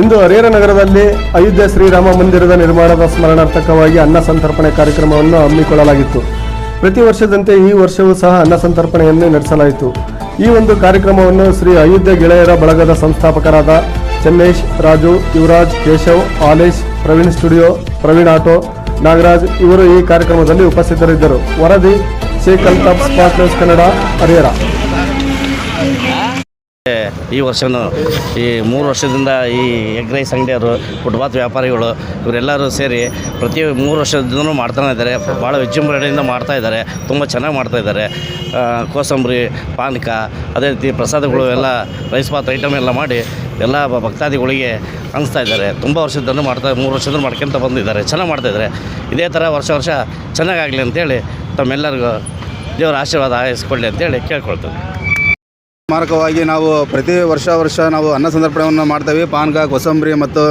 ಇಂದು ಹರಿಹರ ನಗರದಲ್ಲಿ ಅಯೋಧ್ಯೆ ಶ್ರೀರಾಮ ಮಂದಿರದ ನಿರ್ಮಾಣದ ಸ್ಮರಣಾರ್ಥಕವಾಗಿ ಅನ್ನ ಸಂತರ್ಪಣೆ ಕಾರ್ಯಕ್ರಮವನ್ನು ಹಮ್ಮಿಕೊಳ್ಳಲಾಗಿತ್ತು. ಪ್ರತಿ ವರ್ಷದಂತೆ ಈ ವರ್ಷವೂ ಸಹ ಅನ್ನ ಸಂತರ್ಪಣೆಯನ್ನು ನಡೆಸಲಾಯಿತು. ಈ ಒಂದು ಕಾರ್ಯಕ್ರಮವನ್ನು ಶ್ರೀ ಅಯೋಧ್ಯೆ ಗೆಳೆಯರ ಬಳಗದ ಸಂಸ್ಥಾಪಕರಾದ ಚೆನ್ನೇಶ್, ರಾಜು, ಯುವರಾಜ್, ಕೇಶವ್, ಆಲೇಶ್, ಪ್ರವೀಣ್ ಸ್ಟುಡಿಯೋ, ಪ್ರವೀಣ್ ಆಟೋ, ನಾಗರಾಜ್ ಇವರು ಈ ಕಾರ್ಯಕ್ರಮದಲ್ಲಿ ಉಪಸ್ಥಿತರಿದ್ದರು. ವರದಿ ಶೇಖ್ ಅಲ್ತಾಫ್, ಸ್ಪಾಟ್ ನ್ಯೂಸ್ ಕನ್ನಡ, ಹರಿಹರ. ಈ ವರ್ಷವೂ ಈ 3 ವರ್ಷದಿಂದ ಈ ಎಗ್ ರೈಸ್ ಅಂಗಡಿಯವರು, ಫುಟ್ಪಾತ್ ವ್ಯಾಪಾರಿಗಳು ಇವರೆಲ್ಲರೂ ಸೇರಿ ಪ್ರತಿ 3 ವರ್ಷದಿಂದಲೂ ಮಾಡ್ತಾನೆ ಇದ್ದಾರೆ. ಭಾಳ ವಿಜೃಂಭಣೆಯಿಂದ ಮಾಡ್ತಾಯಿದ್ದಾರೆ, ತುಂಬ ಚೆನ್ನಾಗಿ ಮಾಡ್ತಾಯಿದ್ದಾರೆ. ಕೋಸಂಬರಿ, ಪಾನಕ, ಅದೇ ರೀತಿ ಪ್ರಸಾದಗಳು ಎಲ್ಲ ರೈಸ್ ಬಾತ್ ಐಟಮ್ ಎಲ್ಲ ಮಾಡಿ ಎಲ್ಲ ಭಕ್ತಾದಿಗಳಿಗೆ ಹಂಚ್ತಾ ಇದ್ದಾರೆ. ತುಂಬ ವರ್ಷದಿಂದ 3 ವರ್ಷದಿಂದ ಮಾಡ್ಕೊಂತ ಬಂದಿದ್ದಾರೆ, ಚೆನ್ನಾಗಿ ಮಾಡ್ತಾಯಿದ್ದಾರೆ. ಇದೇ ಥರ ವರ್ಷ ಚೆನ್ನಾಗಾಗಲಿ ಅಂತೇಳಿ ತಮ್ಮೆಲ್ಲರಿಗೂ ದೇವರ ಆಶೀರ್ವಾದ ಆಯಿಸ್ಕೊಳ್ಳಿ ಅಂತೇಳಿ ಕೇಳ್ಕೊಳ್ತೇವೆ. ಸ್ಮಾರಕವಾಗಿ ನಾವು ಪ್ರತಿ ವರ್ಷ ನಾವು ಅನ್ನ ಸಂತರ್ಪಣೆಯನ್ನು ಮಾಡ್ತೀವಿ. ಪಾನಕ, ಕೋಸಂಬರಿ ಮತ್ತು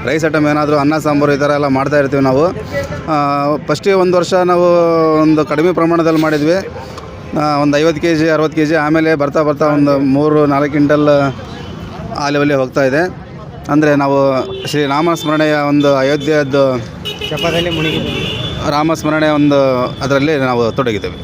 ರೈಸ್ ಐಟಮ್ ಏನಾದರೂ ಅನ್ನ ಸಾಂಬಾರು ಈ ಥರ ಎಲ್ಲ ಮಾಡ್ತಾ ಇರ್ತೀವಿ ನಾವು. ಫಸ್ಟಿಗೆ ಒಂದು ವರ್ಷ ನಾವು ಒಂದು ಕಡಿಮೆ ಪ್ರಮಾಣದಲ್ಲಿ ಮಾಡಿದ್ವಿ, ಒಂದು 50 kg 60 kg. ಆಮೇಲೆ ಬರ್ತಾ ಒಂದು 3-4 ಕ್ವಿಂಟಲ್ ಆ ಲೆವೆಲ್ಲಿ ಹೋಗ್ತಾ ಇದೆ. ಅಂದರೆ ನಾವು ಶ್ರೀರಾಮ ಸ್ಮರಣೆಯ ಒಂದು ಅಯೋಧ್ಯೆಯದ್ದು ರಾಮ ಸ್ಮರಣೆ ಒಂದು ಅದರಲ್ಲಿ ನಾವು ತೊಡಗಿದ್ದೇವೆ.